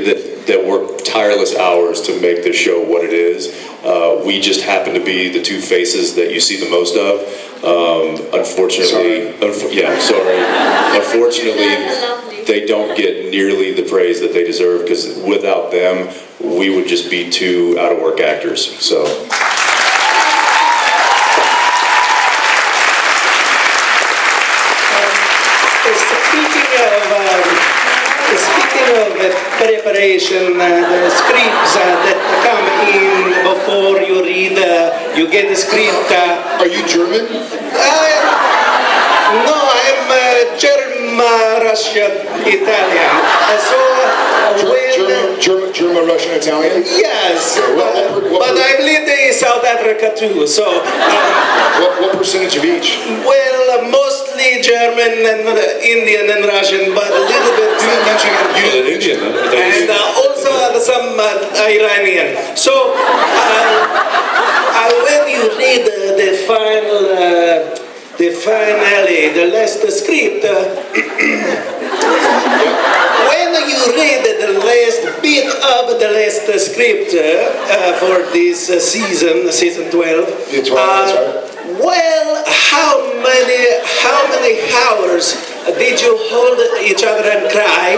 that work tireless hours to make this show what it is. We just happen to be the two faces that you see the most of. Unfortunately, Unfortunately, they don't get nearly the praise that they deserve, because without them, we would just be two out-of-work actors. So. Speaking of preparation, the scripts that come in before you read, you get the script. Are you German? No, I'm German, Russian, Italian. German, Russian, Italian? Yes, what but I've lived in South Africa too, so... what percentage of each? Well, mostly German and Indian and Russian, but a little bit South African. Indian, and also some Iranian. So, when you read the finale, the last script, when you read the last bit of the last script for this season 12, well, how many hours did you hold each other and cry?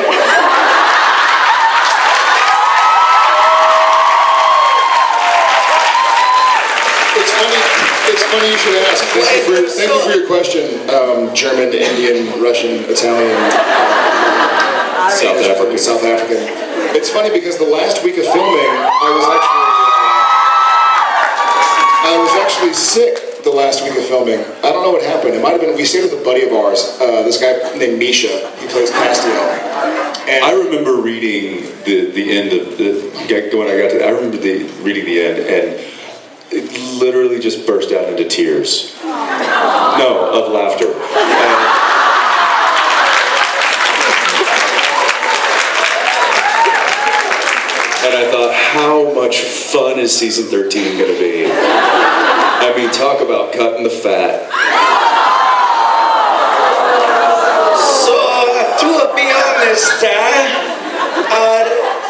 It's funny you should ask. Thank you for your question. German, Indian, Russian, Italian, South African. It's funny because the last week of filming, I was actually sick. The last week of filming, I don't know what happened. It might have been, we stayed with a buddy of ours, this guy named Misha. He plays Castiel. And I remember reading the end of when I got to. I remember reading the end, and it literally just burst out into tears. No, of laughter. And I thought, how much fun is season 13 going to be? I mean, talk about cutting the fat. So, to be honest,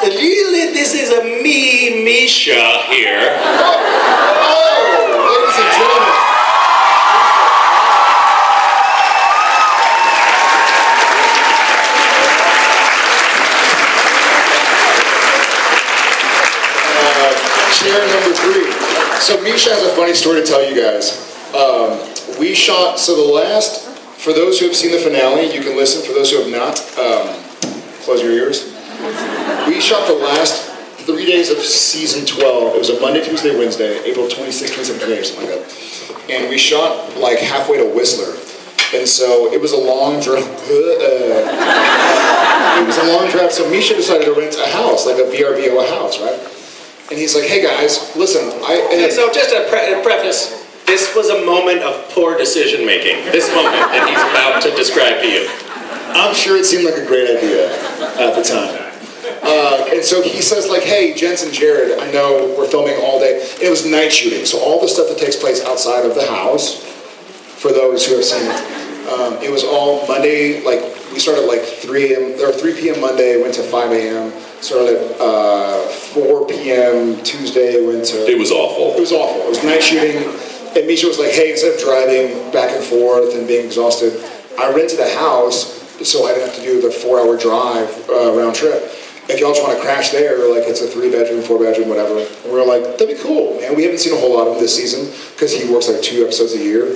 really, this is a me, Misha here. Ladies and gentlemen. Chair number 3. So Misha has a funny story to tell you guys. We shot, for those who have seen the finale, you can listen. For those who have not, close your ears. We shot the last 3 days of season 12. It was a Monday, Tuesday, Wednesday, April 26th, 27th, 28th, something like that. And we shot like halfway to Whistler. And so it was a long drive. So Misha decided to rent a house, like a VRBO house, right? And he's like, hey guys, listen, So just a preface, this was a moment of poor decision making. This moment that he's about to describe to you. I'm sure it seemed like a great idea at the time. And so he says like, hey, Jensen, Jared, I know we're filming all day. It was night shooting, so all the stuff that takes place outside of the house, for those who have seen it, it was all Monday, like we started like 3 p.m. Monday, went to 5 a.m., started at 4 p.m. Tuesday, went to... It was awful. It was awful. It was night shooting, and Misha was like, hey, instead of driving back and forth and being exhausted, I rented a house so I didn't have to do the 4-hour drive round trip. If y'all just want to crash there, like it's a 3-bedroom, 4-bedroom, whatever. And we were like, that'd be cool, man. We haven't seen a whole lot of him this season because he works like 2 episodes a year.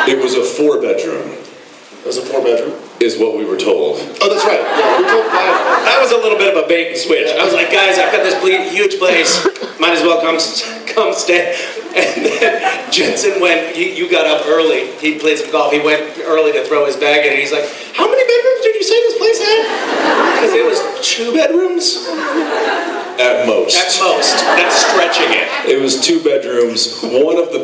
It was a 4-bedroom. It was a 4-bedroom? Is what we were told. Oh, that's right. Yeah, we were told 5. That was a little bit of a bait and switch. I was like, guys, I've got this huge place. Might as well come stay. And then Jensen went, you got up early. He played some golf. He went early to throw his bag in. And he's like, how many bedrooms did you say this place had? Because it was 2 bedrooms? At most. At most. That's stretching it. It was 2 bedrooms. One of the...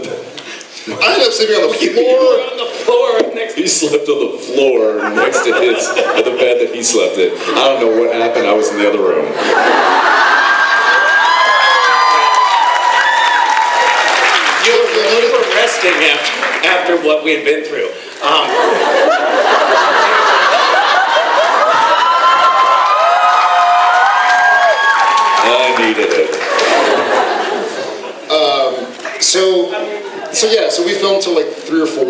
I ended up sleeping on the floor. You were on the floor next to... He slept on the floor next to the bed that he slept in. I don't know what happened. I was in the other room. You were resting after what we had been through. So we filmed till like 3 or 4.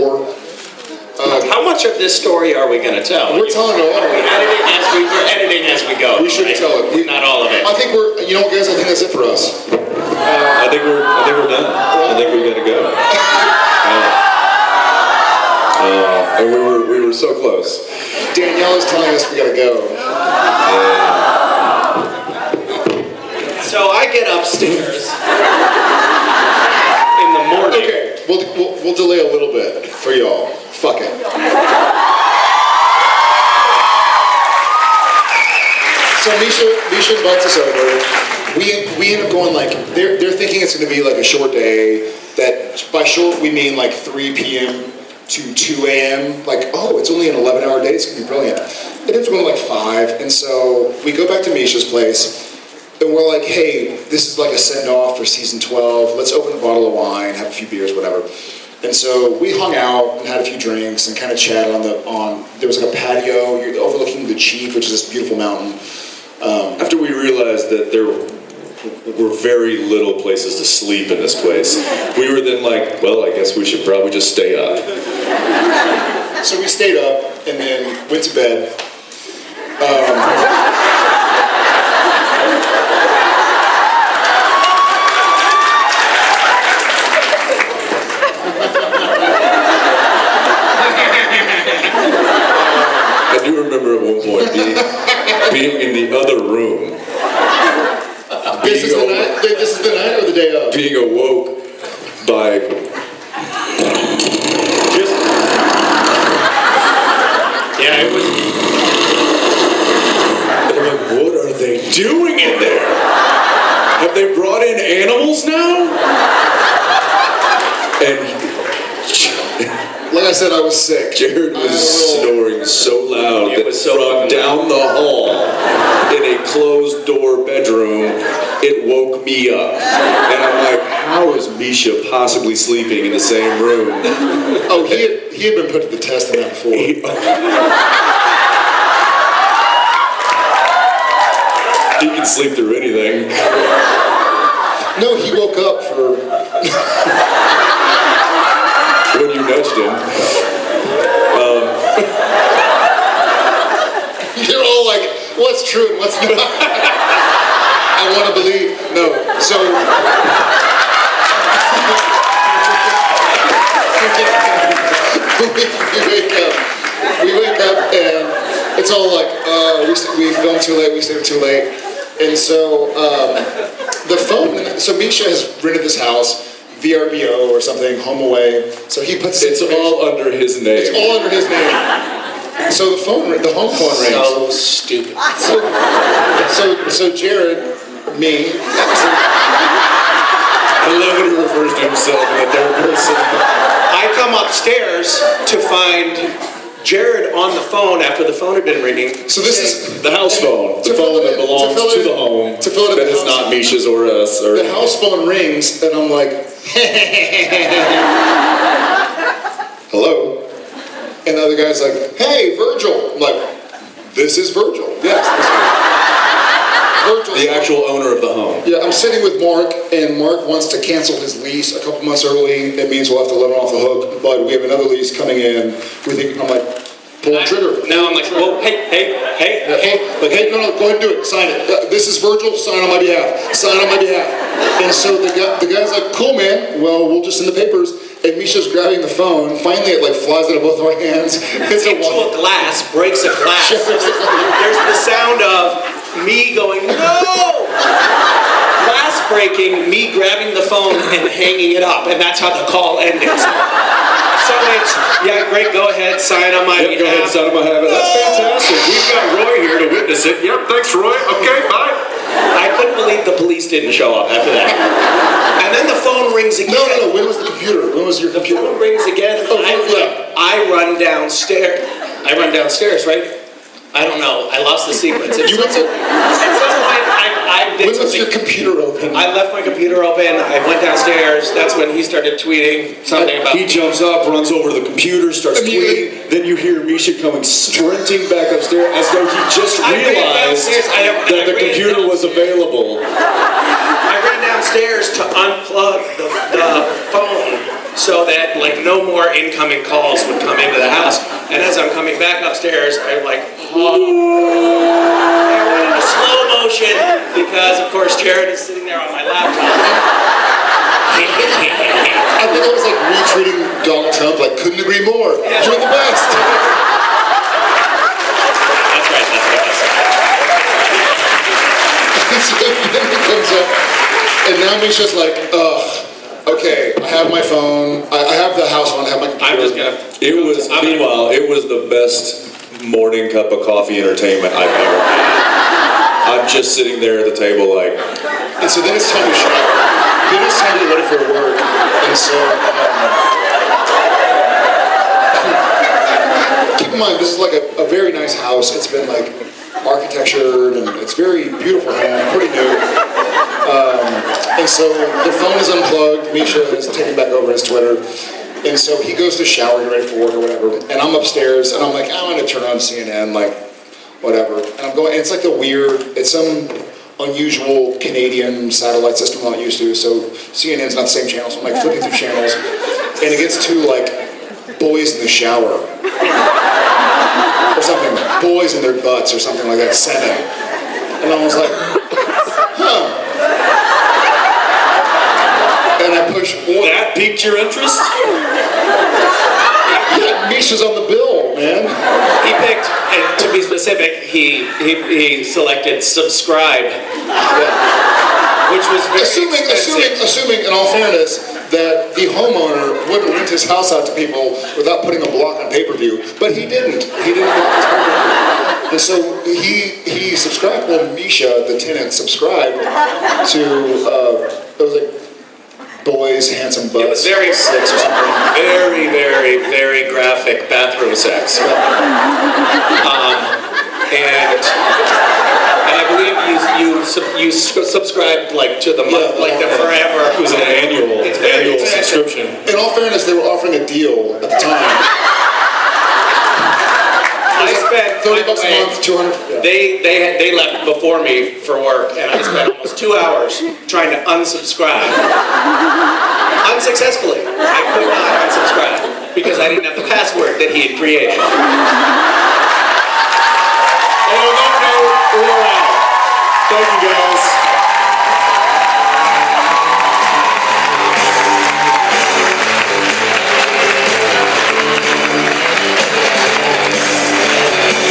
How much of this story are we going to tell? We're telling it all. We're editing as we go. We shouldn't tell it. Not all of it. I think guys, I think that's it for us. I think we're done. I think we gotta go. And we were so close. Danielle is telling us we gotta go. So I get upstairs in the morning. Okay, we'll delay a little bit for y'all. Fuck it. So Misha invites us over. We end up going like, they're thinking it's going to be like a short day, that by short we mean like 3 p.m. to 2 a.m. Like, oh, it's only an 11-hour day, it's going to be brilliant. It ends up going like 5, and so we go back to Misha's place, and we're like, hey, this is like a send-off for season 12, let's open a bottle of wine, have a few beers, whatever. And so we hung out and had a few drinks and kind of chatted there was like a patio overlooking the JIB, which is this beautiful mountain. After we realized that there were very little places to sleep in this place, we were then like, well, I guess we should probably just stay up. So we stayed up and then went to bed. I do remember at one point being in the other room. This is the night or the day of? Being awoke by just... Yeah, it was... I'm like, what are they doing in there? Have they brought in animals now? And... Like I said, I was sick. Jared was snoring so loud that from down the hall in a closed door bedroom, it woke me up. And I'm like, how is Misha possibly sleeping in the same room? Oh, he had been put to the test the night before. He can sleep through anything. No, he woke up for... when you nudged him. You're all like, what's true and what's not? I want to believe. No. So... we wake up and it's all like, we filmed too late, we stayed too late. And so the phone, so Misha has rented this house, VRBO or something, home away. So he puts it's all under his name. It's all under his name. So the home phone rings. So stupid. So Jared, me. I love when he refers to himself in the third person. I come upstairs to find Jared on the phone after the phone had been ringing. So this is the house phone. The phone that belongs to the home. That is not Misha's or us. Or the house phone rings, and I'm like, hello? And the other guy's like, hey, Virgil. I'm like, this is Virgil. Yes, this is Virgil. The actual owner of the home. Yeah, I'm sitting with Mark, and Mark wants to cancel his lease a couple months early. It means we'll have to let him off the hook, but we have another lease coming in. I'm like, pull the trigger. Now I'm like, whoa, hey. Like, hey, no, go ahead and do it. Sign it. This is Virgil. Sign on my behalf. Sign on my behalf. And so the guy's like, cool, man. Well, we'll just send the papers. And Misha's grabbing the phone. Finally, it like flies out of both of our hands. It's into a glass, breaks a glass. There's the sound of me going, no! Glass breaking, me grabbing the phone and hanging it up. And that's how the call ended. So it's, yeah, great, go ahead, sign on my behalf. Go ahead, sign on my behalf. That's fantastic. We've got Roy here to witness it. Yep, thanks, Roy. Okay, bye. I couldn't believe the police didn't show up after that. And then the phone rings again. No. When was the computer? When was your computer? The phone rings again. I run downstairs. Right? I don't know. I lost the sequence. At some point, I did when was something. your computer open? I left my computer open. I went downstairs. That's when he started tweeting something about... He jumps up, runs over to the computer, starts tweeting. Then you hear Misha coming sprinting back upstairs as though he just realized that the computer was available. I ran downstairs to unplug the phone so that like no more incoming calls would come into the house. And as I'm coming back upstairs, I like in slow motion because of course Jared is sitting there on my laptop. I think I was like retweeting Donald Trump, like, couldn't agree more. Yeah. You're the best. That's right. So then it comes up, and now Misha's like, ugh, okay, I have my phone, I have the house phone, I have my computer. I'm just gonna. Meanwhile, it was the best morning cup of coffee entertainment I've ever had. I'm just sitting there at the table like. And so then it's time to shop. Then it's time to get ready for work. And so, keep in mind, this is like a very nice house. It's been like architectured and it's very beautiful home, pretty new. And so the phone is unplugged. Misha is taking back over his Twitter. And so he goes to shower, get ready for work or whatever. And I'm upstairs and I'm like, I'm going to turn on CNN, like, whatever. And I'm going, and it's like it's some unusual Canadian satellite system I'm not used to. So CNN's not the same channel. So I'm like flipping through channels. And it gets to like boys in the shower. Or something. Boys in their butts or something like that. 7. And I was like, huh. And I push 1. That piqued your interest? Yeah, Misha's on the bill, man. He picked, and to be specific, he selected subscribe, which was very expensive. Assuming, in all fairness, that the homeowner wouldn't rent his house out to people without putting a block on pay-per-view, but he didn't. He didn't block his pay-per-view. And so he subscribed, well, Misha, the tenant, subscribed to, it was like, Boys, Handsome Butts. It was very 6 or something. very, very, very graphic bathroom sex. And I believe you subscribed like to the month, like the forever. It was an annual subscription. In all fairness, they were offering a deal at the time. I spent $30 a month, 200. Yeah. They left before me for work, and I spent almost 2 hours trying to unsubscribe. Unsuccessfully. I could not unsubscribe because I didn't have the password that he had created. And on that note, we're out. Thank you guys.